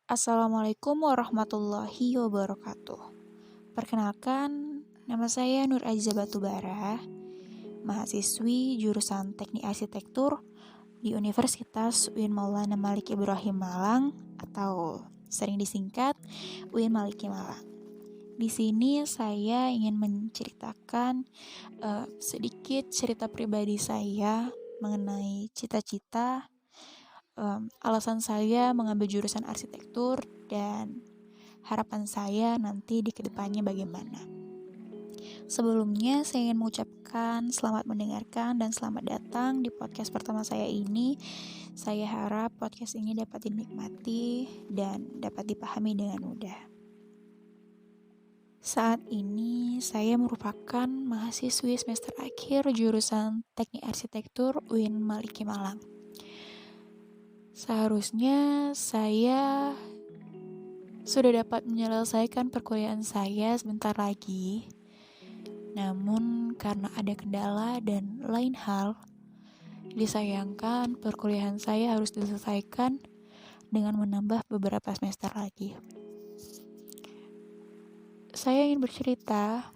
Assalamualaikum warahmatullahi wabarakatuh. Perkenalkan, nama saya Nur Aziza Batubara, mahasiswi jurusan Teknik Arsitektur di Universitas UIN Maulana Malik Ibrahim Malang atau sering disingkat UIN Maliki Malang. Di sini saya ingin menceritakan sedikit cerita pribadi saya mengenai cita-cita, alasan saya mengambil jurusan arsitektur, dan harapan saya nanti di kedepannya bagaimana. Sebelumnya, saya ingin mengucapkan selamat mendengarkan dan selamat datang di podcast pertama saya ini. Saya harap podcast ini dapat dinikmati dan dapat dipahami dengan mudah. Saat ini, saya merupakan mahasiswi semester akhir jurusan Teknik Arsitektur UIN Maliki Malang. Seharusnya saya sudah dapat menyelesaikan perkuliahan saya sebentar lagi. Namun karena ada kendala dan lain hal, disayangkan perkuliahan saya harus diselesaikan dengan menambah beberapa semester lagi. Saya ingin bercerita,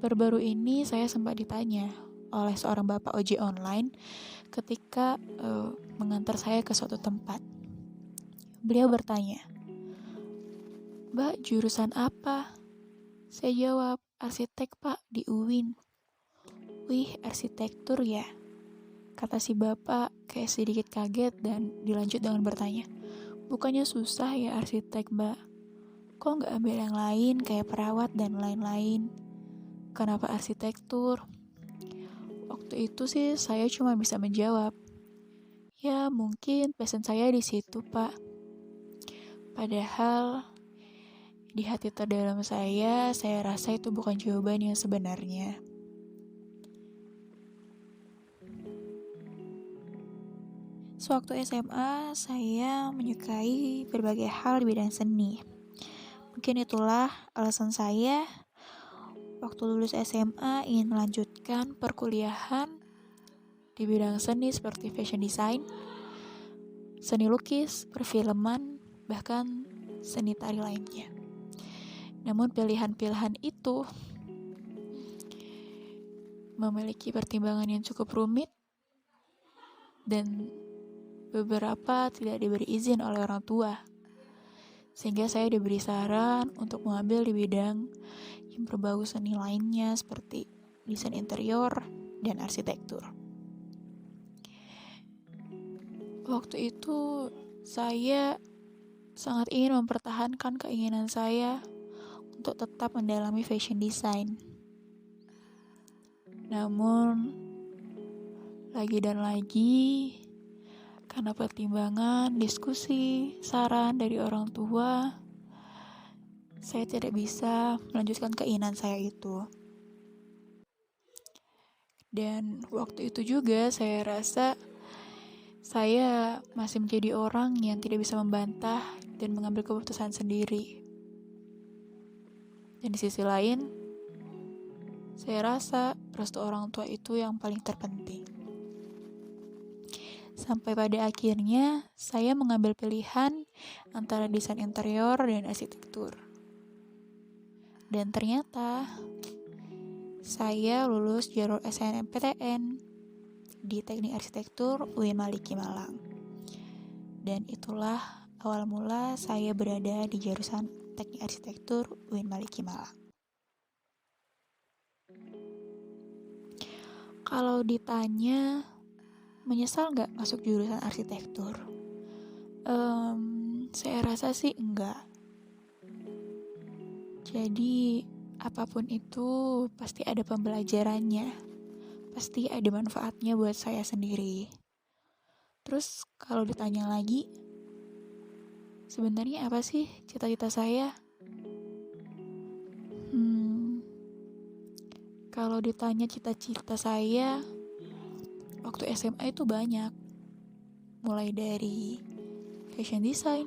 baru-baru ini saya sempat ditanya oleh seorang bapak ojek online ketika mengantar saya ke suatu tempat. Beliau bertanya, "Mbak, jurusan apa?" Saya jawab, "Arsitek pak, di UIN." "Wih, arsitektur ya?" kata si bapak kayak sedikit kaget dan dilanjut dengan bertanya, "Bukannya susah ya arsitek mbak? Kok nggak ambil yang lain kayak perawat dan lain-lain? Kenapa arsitektur?" Waktu itu sih saya cuma bisa menjawab, "Ya mungkin passion saya di situ pak." Padahal di hati terdalam saya rasa itu bukan jawaban yang sebenarnya. Sewaktu SMA, saya menyukai berbagai hal di bidang seni. Mungkin itulah alasan saya waktu lulus SMA ingin melanjutkan perkuliahan di bidang seni seperti fashion design, seni lukis, perfilman, bahkan seni tari lainnya. Namun pilihan-pilihan itu memiliki pertimbangan yang cukup rumit dan beberapa tidak diberi izin oleh orang tua. Sehingga saya diberi saran untuk mengambil di bidang yang berbau seni lainnya seperti desain interior dan arsitektur. Waktu itu saya sangat ingin mempertahankan keinginan saya untuk tetap mendalami fashion design. Namun lagi dan lagi karena pertimbangan, diskusi, saran dari orang tua, saya tidak bisa melanjutkan keinginan saya itu. Dan waktu itu juga saya rasa saya masih menjadi orang yang tidak bisa membantah dan mengambil keputusan sendiri. Dan di sisi lain, saya rasa restu orang tua itu yang paling terpenting. Sampai pada akhirnya, saya mengambil pilihan antara desain interior dan arsitektur. Dan ternyata, saya lulus jalur SNMPTN di Teknik Arsitektur UIN Maliki Malang. Dan itulah awal mula saya berada di jurusan Teknik Arsitektur UIN Maliki Malang. Kalau ditanya, menyesal nggak masuk jurusan arsitektur? Saya rasa sih enggak. Jadi, apapun itu pasti ada pembelajarannya. Pasti ada manfaatnya buat saya sendiri. Terus kalau ditanya lagi, sebenarnya apa sih cita-cita saya? Kalau ditanya cita-cita saya, waktu SMA itu banyak. Mulai dari fashion design,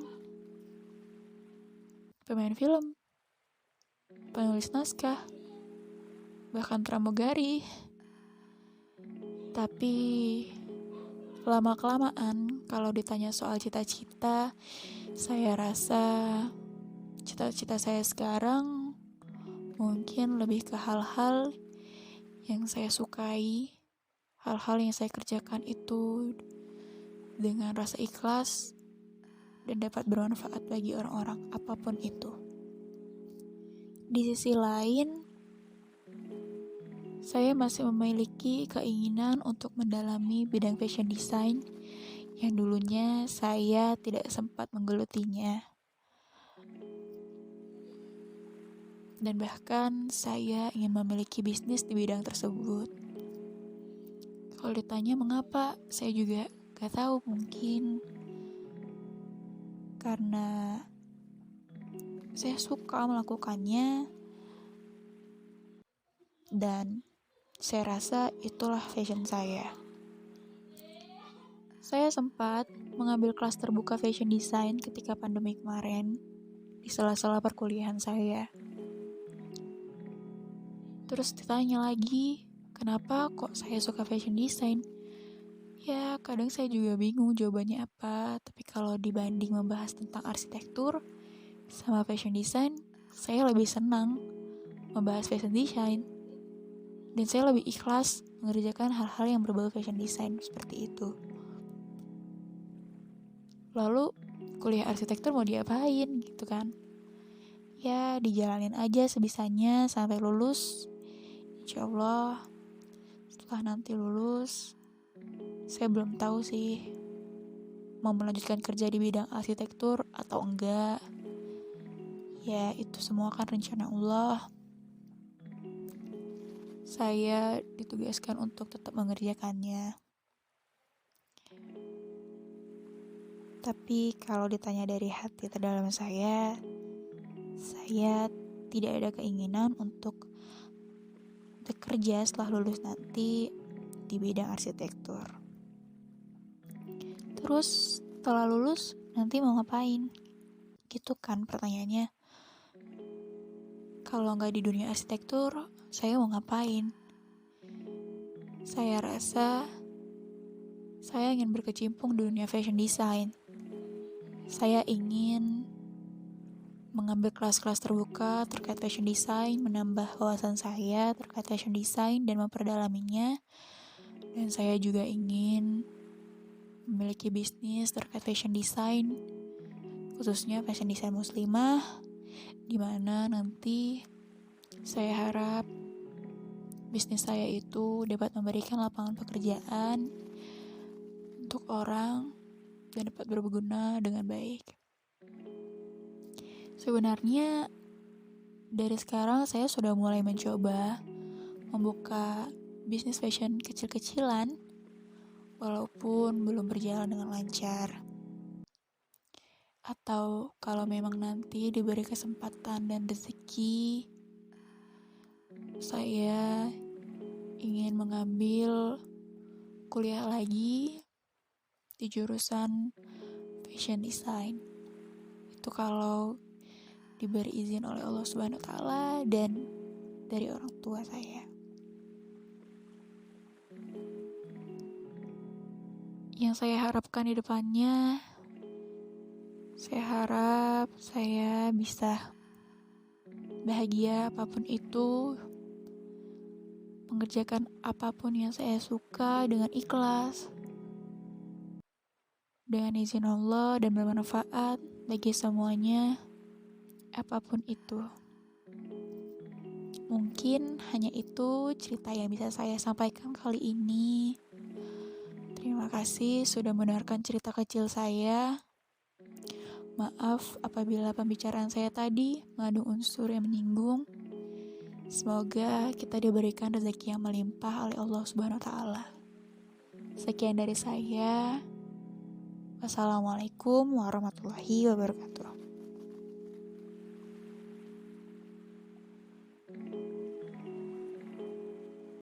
pemain film, penulis naskah, bahkan pramugari. Tapi lama-kelamaan kalau ditanya soal cita-cita, Saya rasa cita-cita saya sekarang mungkin lebih ke hal-hal yang saya sukai, hal-hal yang saya kerjakan itu dengan rasa ikhlas dan dapat bermanfaat bagi orang-orang apapun itu. Di sisi lain, saya masih memiliki keinginan untuk mendalami bidang fashion design yang dulunya saya tidak sempat menggelutinya. Dan bahkan saya ingin memiliki bisnis di bidang tersebut. Kalau ditanya mengapa, saya juga gak tahu, mungkin karena saya suka melakukannya dan saya rasa itulah fashion saya. Saya sempat mengambil kelas terbuka fashion design ketika pandemi kemarin di sela-sela perkuliahan saya. Terus ditanya lagi, kenapa kok saya suka fashion design? Ya, kadang saya juga bingung jawabannya apa, tapi kalau dibanding membahas tentang arsitektur sama fashion design, saya lebih senang membahas fashion design. Dan saya lebih ikhlas mengerjakan hal-hal yang berbau fashion design seperti itu. Lalu, kuliah arsitektur mau diapain gitu kan? Ya, dijalanin aja sebisanya sampai lulus. Insya Allah, setelah nanti lulus, saya belum tahu sih mau melanjutkan kerja di bidang arsitektur atau enggak. Ya, itu semua kan rencana Allah. Saya ditugaskan untuk tetap mengerjakannya. Tapi kalau ditanya dari hati terdalam saya tidak ada keinginan untuk bekerja setelah lulus nanti di bidang arsitektur. Terus setelah lulus nanti mau ngapain? Gitu kan pertanyaannya. Kalau nggak di dunia arsitektur, saya mau ngapain? Saya rasa saya ingin berkecimpung di dunia fashion design. Saya ingin mengambil kelas-kelas terbuka terkait fashion design, menambah wawasan saya terkait fashion design dan memperdalaminya. Dan saya juga ingin memiliki bisnis terkait fashion design, khususnya fashion design muslimah, di mana nanti saya harap bisnis saya itu dapat memberikan lapangan pekerjaan untuk orang dan dapat berguna dengan baik. Sebenarnya dari sekarang saya sudah mulai mencoba membuka bisnis fashion kecil-kecilan walaupun belum berjalan dengan lancar. Atau kalau memang nanti diberi kesempatan dan rezeki, saya ingin mengambil kuliah lagi di jurusan fashion design. Itu kalau diberi izin oleh Allah Subhanahu wa taala dan dari orang tua saya. Yang saya harapkan di depannya, saya harap saya bisa bahagia apapun itu, mengerjakan apapun yang saya suka dengan ikhlas, dengan izin Allah dan bermanfaat bagi semuanya, apapun itu. Mungkin hanya itu cerita yang bisa saya sampaikan kali ini. Terima kasih sudah mendengarkan cerita kecil saya. Maaf apabila pembicaraan saya tadi mengandung unsur yang menyinggung. Semoga kita diberikan rezeki yang melimpah oleh Allah Subhanahu wa taala. Sekian dari saya. Wassalamualaikum warahmatullahi wabarakatuh.